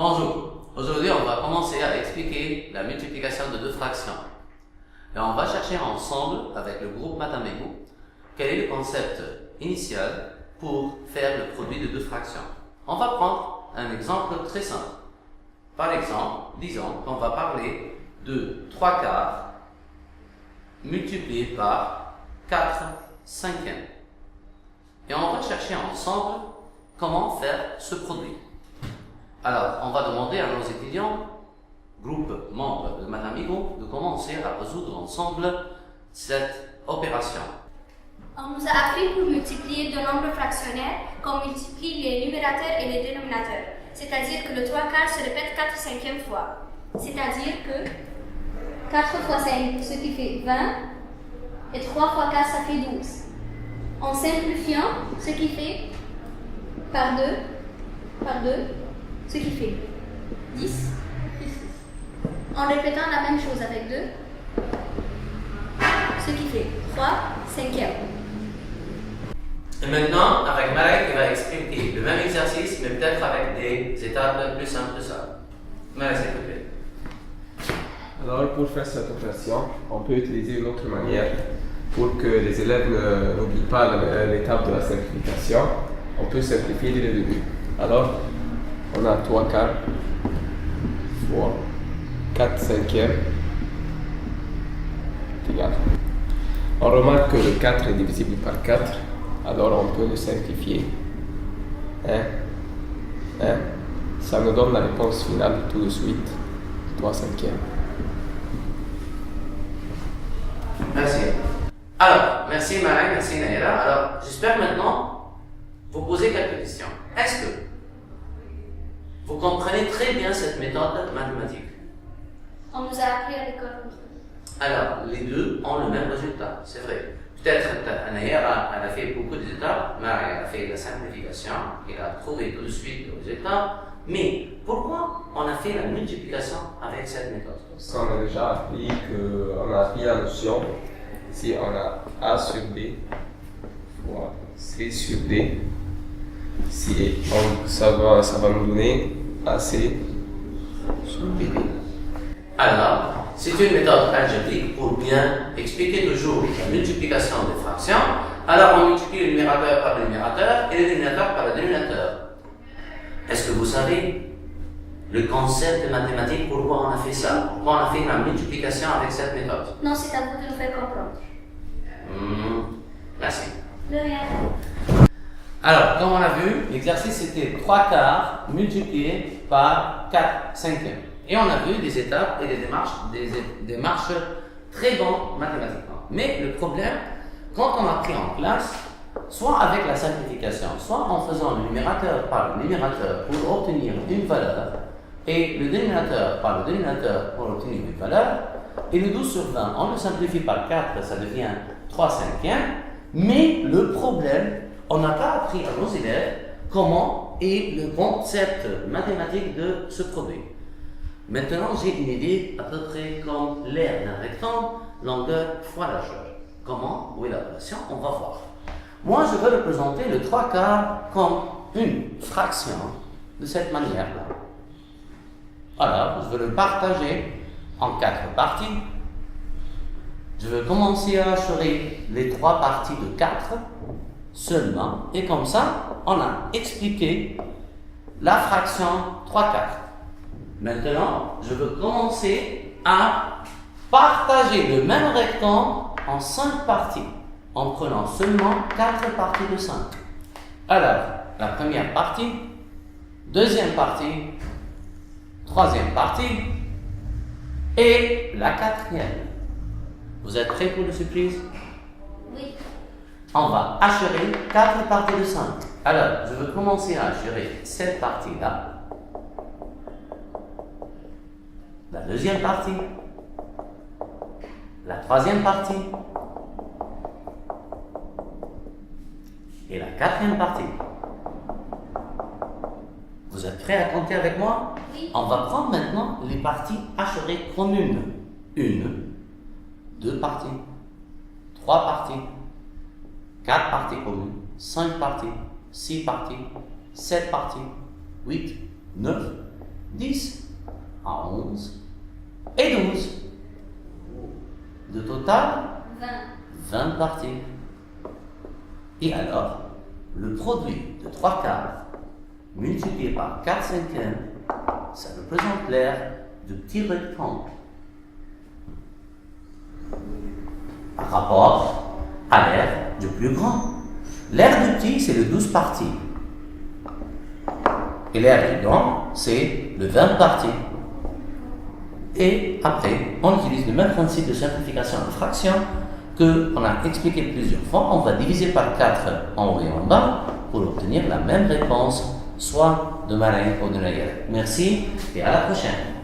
Bonjour, aujourd'hui on va commencer à expliquer la multiplication de deux fractions. Et on va chercher ensemble, avec le groupe Matamego, quel est le concept initial pour faire le produit de deux fractions. On va prendre un exemple très simple. Par exemple, disons qu'on va parler de 3 quarts multiplié par 4 cinquièmes. Et on va chercher ensemble comment faire ce produit. Alors, on va demander à nos étudiants, groupe membre de Matamego, de commencer à résoudre ensemble cette opération. On nous a appris pour multiplier deux nombres fractionnaires qu'on multiplie les numérateurs et les dénominateurs. C'est-à-dire que le 3 quarts se répète 4 cinquièmes fois. C'est-à-dire que 4 fois 5, ce qui fait 20, et 3 fois 4, ça fait 12. En simplifiant, ce qui fait par 2, ce qui fait 10, plus 6. En répétant la même chose avec 2, ce qui fait 3 cinquièmes. Et maintenant, avec Marek, il va expliquer le même exercice, mais peut-être avec des étapes plus simples que ça. Marek, s'il te plaît. Alors, pour faire cette opération, on peut utiliser une autre manière pour que les élèves n'oublient pas l'étape de la simplification. On peut simplifier dès le début. Alors, on a 3 quarts fois 4 cinquièmes égal. On remarque que le 4 est divisible par 4, alors on peut le simplifier. 1. Ça nous donne la réponse finale tout de suite, 3 cinquièmes. Merci. Alors, merci Marek, merci Naïra. Alors, j'espère maintenant vous poser quelques questions. Est-ce que vous comprenez très bien cette méthode mathématique? On nous a appris à l'école. Alors, les deux ont le même résultat, c'est vrai. Peut-être Naïra, elle a fait beaucoup d'étapes, Marek a fait la simplification, il a trouvé tout de suite le résultat. Mais pourquoi on a fait la multiplication avec cette méthode? Parce qu'on a déjà appris la notion. Si on a A sur B fois C sur D, ça va nous donner AC sur BD. Alors, c'est une méthode algébrique pour bien expliquer toujours la multiplication des fractions. Alors, on multiplie le numérateur par le numérateur et le dénominateur par le dénominateur. Est-ce que vous savez le concept mathématique, pourquoi on a fait ça? Pourquoi on a fait la multiplication avec cette méthode? Non, c'est à vous de nous faire comprendre. Merci. De rien. Alors, comme on a vu, l'exercice était 3 quarts multiplié par 4 cinquièmes. Et on a vu des étapes et des démarches très bonnes mathématiquement. Mais le problème, quand on a pris en classe, soit avec la simplification, soit en faisant le numérateur par le numérateur pour obtenir une valeur, et le dénominateur par le dénominateur pour obtenir une valeur, et le 12 sur 20, on le simplifie par 4, ça devient 3 cinquièmes, mais le problème, on n'a pas appris à nos élèves comment est le concept mathématique de ce produit. Maintenant, j'ai une idée à peu près comme l'aire d'un rectangle, longueur fois largeur. Comment? Où est la relation? On va voir. Moi, je veux représenter le 3 quarts comme une fraction de cette manière-là. Alors, je veux le partager en 4 parties. Je veux commencer à acheter les 3 parties de 4 seulement. Et comme ça, on a expliqué la fraction 3 quarts. Maintenant, je veux commencer à partager le même rectangle en 5 parties, en prenant seulement 4 parties de 5. Alors, la première partie, deuxième partie, troisième partie et la quatrième. Vous êtes prêts pour la surprise? Oui. On va acheter 4 parties de 5. Alors, je veux commencer à acheter cette partie-là. La deuxième partie, la troisième partie et la quatrième partie. Vous êtes prêts à compter avec moi? Oui. On va prendre maintenant les parties achevées communes. 1, 2 parties, 3 parties, 4 parties communes, 5 parties, 6 parties, 7 parties, 8, 9 10 à 11 et 12. De total, 20 parties. Et alors, le produit de 3 quarts multiplié par 4 cinquièmes, ça représente l'aire du petit rectangle par rapport à l'aire du plus grand. L'aire du petit, c'est le 12 parties. Et l'aire du grand, c'est le 20 parties. Et après, on utilise le même principe de simplification de fraction qu'on a expliqué plusieurs fois. On va diviser par 4 en haut et en bas pour obtenir la même réponse, soit de Marin ou de Nayel. Merci et à la prochaine.